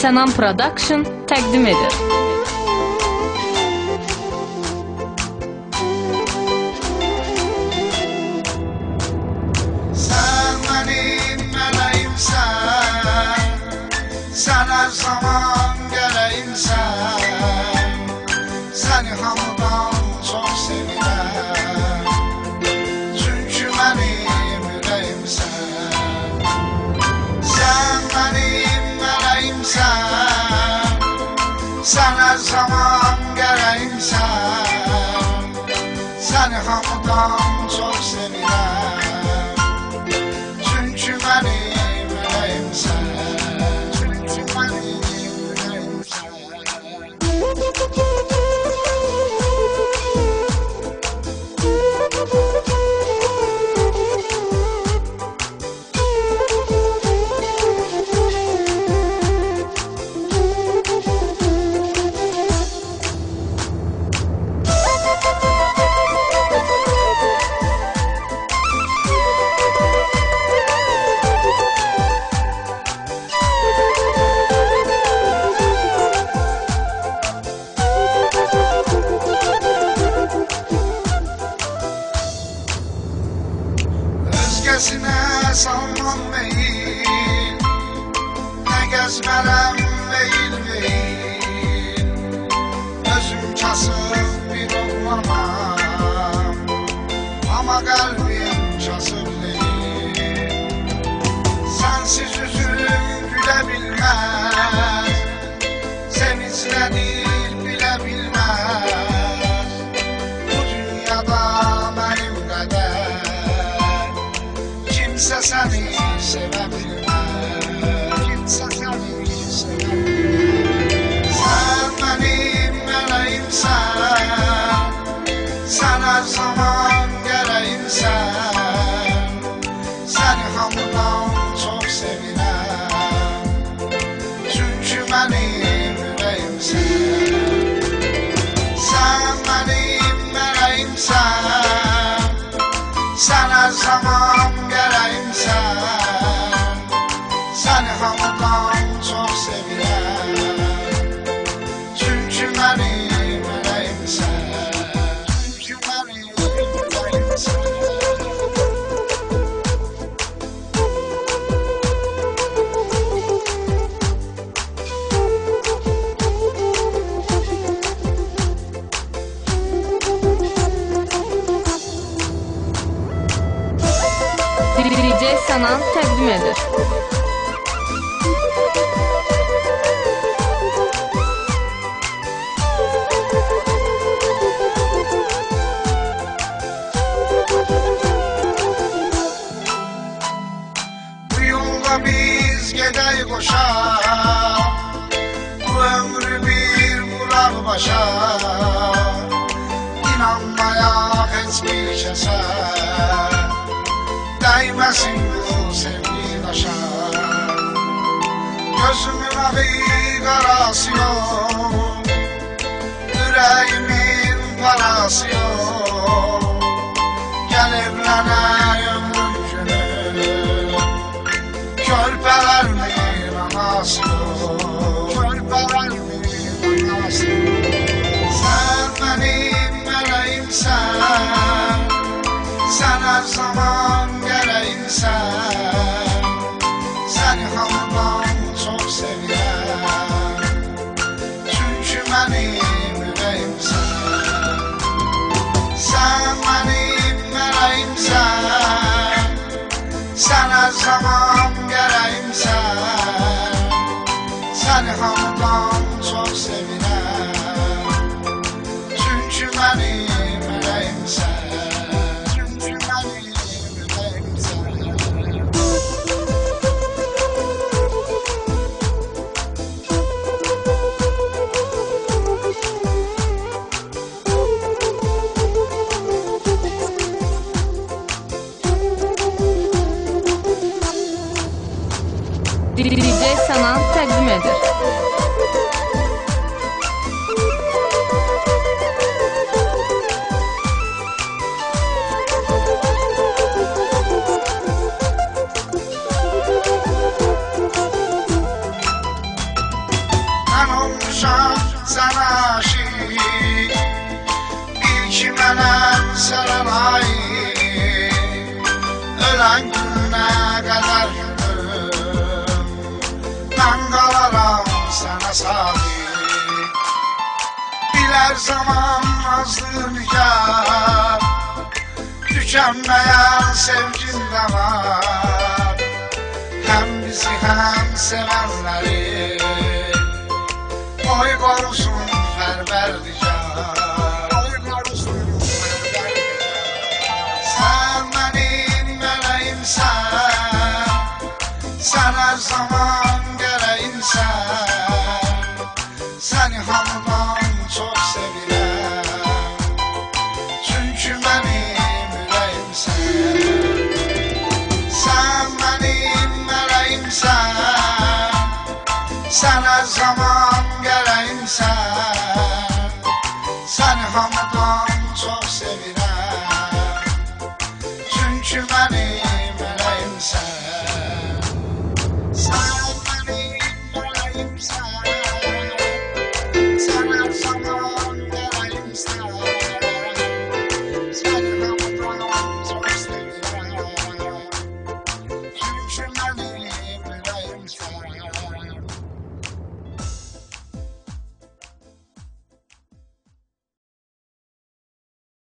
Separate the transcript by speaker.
Speaker 1: Sanan Production təqdim edir.
Speaker 2: Sen benim meleğimsen, sen her zaman geleyimsen, seni hamıdan çok sevirəm, çünkü benim yüreğimsen. Sen benim meleğimsen, sen her zaman geleyimsen, seni hamıdan çok sevirəm, çünkü benim yüreğimsen. Çünkü benim yüreğimsen. Özgesine salmam meyil, ne gezmerem meyil meyil, özüm kasıp bir oğlamam, ama kalbim kasıp değil. Sensiz üzülüm gülebilmez, sevinçlenir bilebilmez, bu dünyada benim kadar kimse seni sevebilmez, kimse seni sevebilmez. Sen benim meleğimsen, sen her zaman geleyimsen, seni hamıdan çok sevirəm, çünkü benim yüreğimsen. Sen benim meleğimsen, sen her zaman geleyimsen, seni hamıdan çok sevirəm, çünkü benim yüreğimsen. Çünkü benim yüreğimsen.
Speaker 1: DJ Sanan təqdim edir.
Speaker 2: Bu yolda biz gedey koşa, bu ömrü bir bulaq başa, inanmaya hiçbir kəsə değmesin bu sevgi daşa. Gözümün ağı qarası yok, yüreğimin parası yok, gel evlənək ömrüm günü, körpələrmin anası yok, körpələrmin anası yok. Sen benim meleğimsen, sen her zaman geleyimsen, seni hamıdan çok sevirəm, çünkü benim yüreğimsen. Sen benim meleğimsen, sen her zaman geleyimsen, seni hamıdan çok sevirəm, çünkü benim yüreğimsen. Çünkü benim yüreğimsen.
Speaker 1: DJ Sanan təqdim edir.
Speaker 2: her zaman nazlı nigar, tükenmeyen sevgin de var. Hem bizi hem sevenleri oy korusun Perverdigar. Oy korusun Perverdigar. Sen benim meleğimsen, sen her zaman gereğimsen. Seni hamıdan çok sevirəm, çünkü benim ürəyimsən. Sen benim meleğimsen, sen her zaman gereğimsen. Seni hamıdan çok sevirəm, çünkü benim